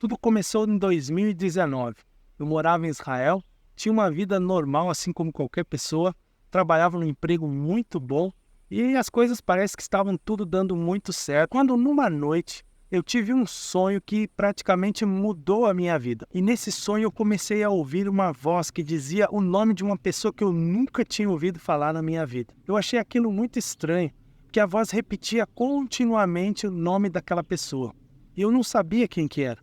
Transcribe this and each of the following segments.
Tudo começou em 2019. Eu morava em Israel, tinha uma vida normal, assim como qualquer pessoa, trabalhava num emprego muito bom e as coisas parece que estavam tudo dando muito certo. Quando numa noite eu tive um sonho que praticamente mudou a minha vida. E nesse sonho eu comecei a ouvir uma voz que dizia o nome de uma pessoa que eu nunca tinha ouvido falar na minha vida. Eu achei aquilo muito estranho, porque a voz repetia continuamente o nome daquela pessoa. E eu não sabia quem que era.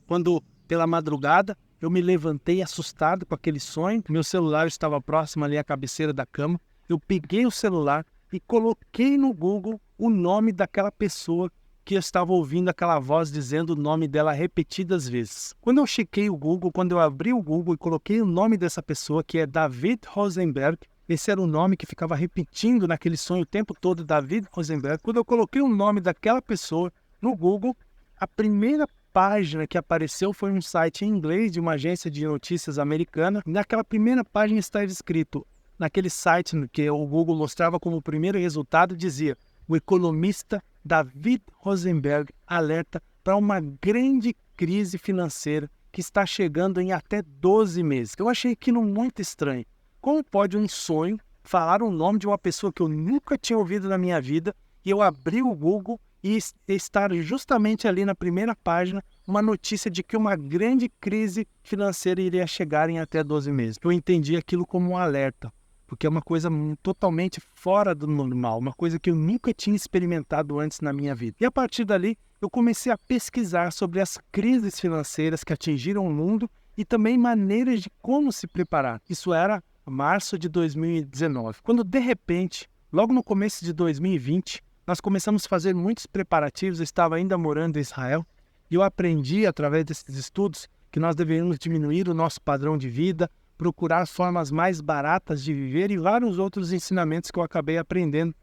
Quando, pela madrugada, eu me levantei assustado com aquele sonho, meu celular estava próximo ali à cabeceira da cama, eu peguei o celular e coloquei no Google o nome daquela pessoa que eu estava ouvindo aquela voz dizendo o nome dela repetidas vezes. Quando eu chequei o Google, quando eu abri o Google e coloquei o nome dessa pessoa, que é David Rosenberg, esse era o nome que ficava repetindo naquele sonho o tempo todo, David Rosenberg. Quando eu coloquei o nome daquela pessoa no Google, a primeira página que apareceu foi um site em inglês de uma agência de notícias americana. Naquela primeira página estava escrito, naquele site que o Google mostrava como primeiro resultado, dizia: o economista David Rosenberg alerta para uma grande crise financeira que está chegando em até 12 meses. Eu achei aquilo muito estranho. Como pode um sonho falar o nome de uma pessoa que eu nunca tinha ouvido na minha vida e eu abri o Google e estar justamente ali na primeira página uma notícia de que uma grande crise financeira iria chegar em até 12 meses. Eu entendi aquilo como um alerta, porque é uma coisa totalmente fora do normal, uma coisa que eu nunca tinha experimentado antes na minha vida. E a partir dali, eu comecei a pesquisar sobre as crises financeiras que atingiram o mundo e também maneiras de como se preparar. Isso era março de 2019, quando de repente, logo no começo de 2020, nós começamos a fazer muitos preparativos. Eu estava ainda morando em Israel e eu aprendi através desses estudos que nós deveríamos diminuir o nosso padrão de vida, procurar formas mais baratas de viver e vários outros ensinamentos que eu acabei aprendendo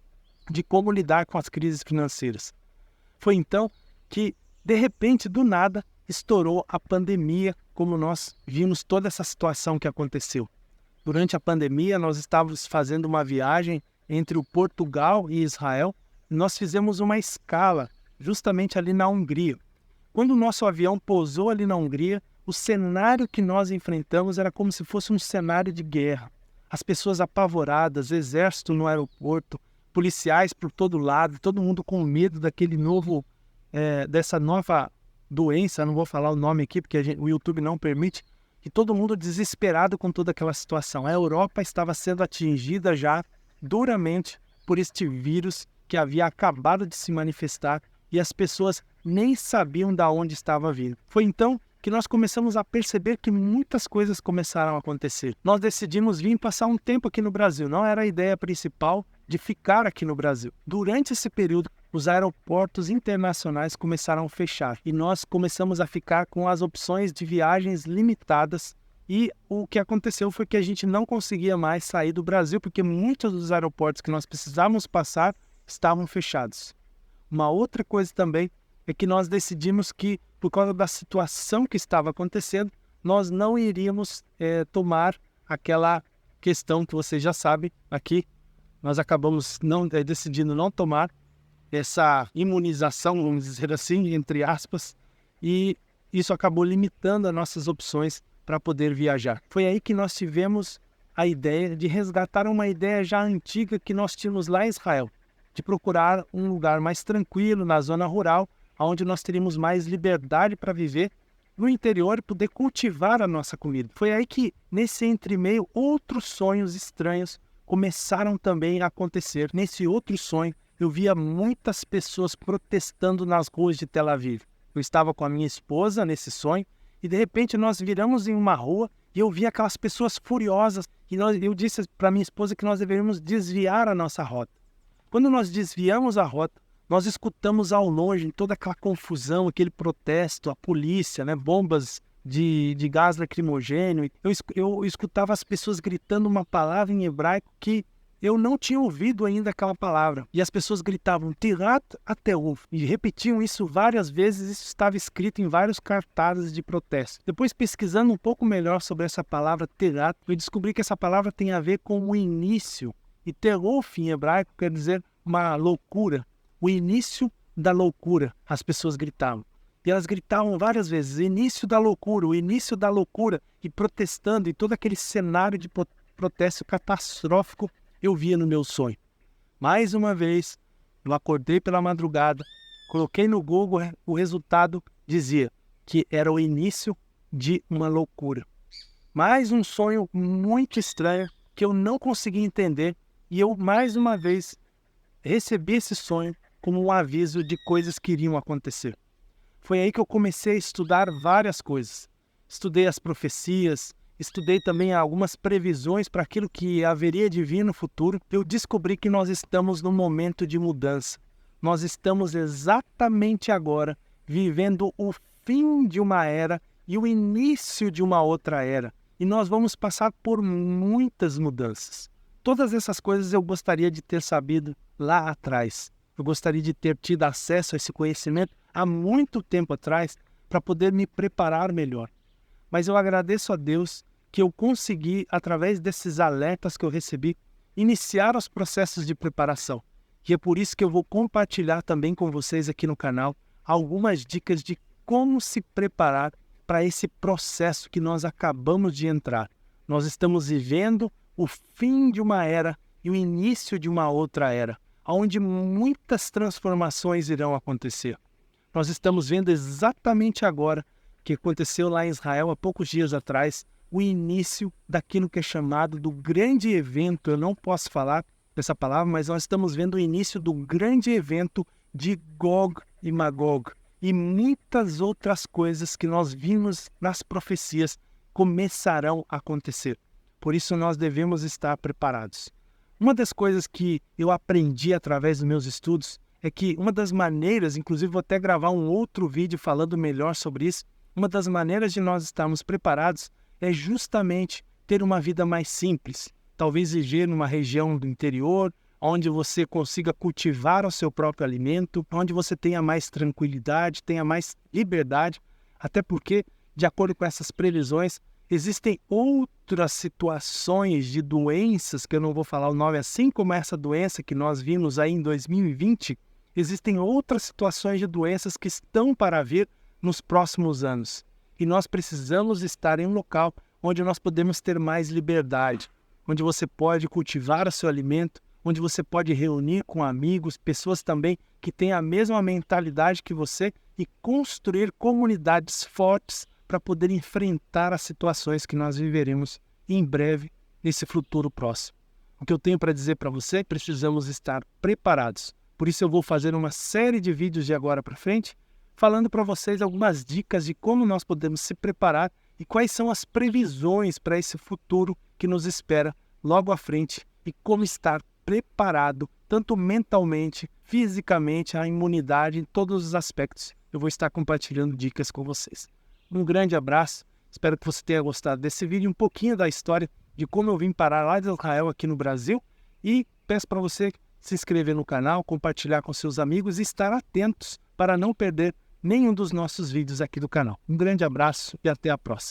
de como lidar com as crises financeiras. Foi então que, de repente, do nada, estourou a pandemia, como nós vimos toda essa situação que aconteceu. Durante a pandemia, nós estávamos fazendo uma viagem entre o Portugal e Israel. Nós fizemos uma escala justamente ali na Hungria. Quando o nosso avião pousou ali na Hungria, o cenário que nós enfrentamos era como se fosse um cenário de guerra. As pessoas apavoradas, exército no aeroporto, policiais por todo lado, todo mundo com medo dessa nova doença, não vou falar o nome aqui porque o YouTube não permite, e todo mundo desesperado com toda aquela situação. A Europa estava sendo atingida já duramente por este vírus que havia acabado de se manifestar e as pessoas nem sabiam de onde estava vindo. Foi então que nós começamos a perceber que muitas coisas começaram a acontecer. Nós decidimos vir passar um tempo aqui no Brasil. Não era a ideia principal de ficar aqui no Brasil. Durante esse período, os aeroportos internacionais começaram a fechar e nós começamos a ficar com as opções de viagens limitadas. E o que aconteceu foi que a gente não conseguia mais sair do Brasil porque muitos dos aeroportos que nós precisávamos passar estavam fechados. Uma outra coisa também é que nós decidimos que, por causa da situação que estava acontecendo, nós não iríamos tomar aquela questão que você já sabe aqui. Nós acabamos decidindo não tomar essa imunização, vamos dizer assim, entre aspas, e isso acabou limitando as nossas opções para poder viajar. Foi aí que nós tivemos a ideia de resgatar uma ideia já antiga que nós tínhamos lá em Israel, de procurar um lugar mais tranquilo, na zona rural, onde nós teríamos mais liberdade para viver no interior e poder cultivar a nossa comida. Foi aí que, nesse entremeio, outros sonhos estranhos começaram também a acontecer. Nesse outro sonho, eu via muitas pessoas protestando nas ruas de Tel Aviv. Eu estava com a minha esposa nesse sonho e, de repente, nós viramos em uma rua e eu vi aquelas pessoas furiosas e eu disse para minha esposa que nós deveríamos desviar a nossa rota. Quando nós desviamos a rota, nós escutamos ao longe toda aquela confusão, aquele protesto, a polícia, bombas de gás lacrimogêneo. Eu escutava as pessoas gritando uma palavra em hebraico que eu não tinha ouvido ainda aquela palavra. E as pessoas gritavam Tirat Ateuf e repetiam isso várias vezes. Isso estava escrito em vários cartazes de protesto. Depois, pesquisando um pouco melhor sobre essa palavra Tirat, eu descobri que essa palavra tem a ver com o início. E Teruf em hebraico quer dizer uma loucura. O início da loucura, as pessoas gritavam. E elas gritavam várias vezes, início da loucura, o início da loucura, e protestando, e todo aquele cenário de protesto catastrófico eu via no meu sonho. Mais uma vez, eu acordei pela madrugada, coloquei no Google, o resultado dizia que era o início de uma loucura. Mais um sonho muito estranho que eu não conseguia entender, e eu mais uma vez recebi esse sonho como um aviso de coisas que iriam acontecer. Foi aí que eu comecei a estudar várias coisas. Estudei as profecias, estudei também algumas previsões para aquilo que haveria de vir no futuro. Eu descobri que nós estamos num momento de mudança. Nós estamos exatamente agora vivendo o fim de uma era e o início de uma outra era. E nós vamos passar por muitas mudanças. Todas essas coisas eu gostaria de ter sabido lá atrás. Eu gostaria de ter tido acesso a esse conhecimento há muito tempo atrás para poder me preparar melhor. Mas eu agradeço a Deus que eu consegui, através desses alertas que eu recebi, iniciar os processos de preparação. E é por isso que eu vou compartilhar também com vocês aqui no canal algumas dicas de como se preparar para esse processo que nós acabamos de entrar. Nós estamos vivendo o fim de uma era e o início de uma outra era, onde muitas transformações irão acontecer. Nós estamos vendo exatamente agora o que aconteceu lá em Israel há poucos dias atrás, o início daquilo que é chamado do grande evento. Eu não posso falar dessa palavra, mas nós estamos vendo o início do grande evento de Gog e Magog. E muitas outras coisas que nós vimos nas profecias começarão a acontecer. Por isso nós devemos estar preparados. Uma das coisas que eu aprendi através dos meus estudos é que uma das maneiras, inclusive vou até gravar um outro vídeo falando melhor sobre isso, uma das maneiras de nós estarmos preparados é justamente ter uma vida mais simples. Talvez viver numa região do interior, onde você consiga cultivar o seu próprio alimento, onde você tenha mais tranquilidade, tenha mais liberdade, até porque, de acordo com essas previsões, existem outras situações de doenças, que eu não vou falar o nome, assim como essa doença que nós vimos aí em 2020, existem outras situações de doenças que estão para vir nos próximos anos. E nós precisamos estar em um local onde nós podemos ter mais liberdade, onde você pode cultivar o seu alimento, onde você pode reunir com amigos, pessoas também que têm a mesma mentalidade que você e construir comunidades fortes para poder enfrentar as situações que nós viveremos em breve, nesse futuro próximo. O que eu tenho para dizer para você, precisamos estar preparados. Por isso eu vou fazer uma série de vídeos de agora para frente, falando para vocês algumas dicas de como nós podemos se preparar e quais são as previsões para esse futuro que nos espera logo à frente e como estar preparado, tanto mentalmente, fisicamente, a imunidade, em todos os aspectos. Eu vou estar compartilhando dicas com vocês. Um grande abraço, espero que você tenha gostado desse vídeo, um pouquinho da história de como eu vim parar lá de Israel aqui no Brasil, e peço para você se inscrever no canal, compartilhar com seus amigos e estar atentos para não perder nenhum dos nossos vídeos aqui do canal. Um grande abraço e até a próxima.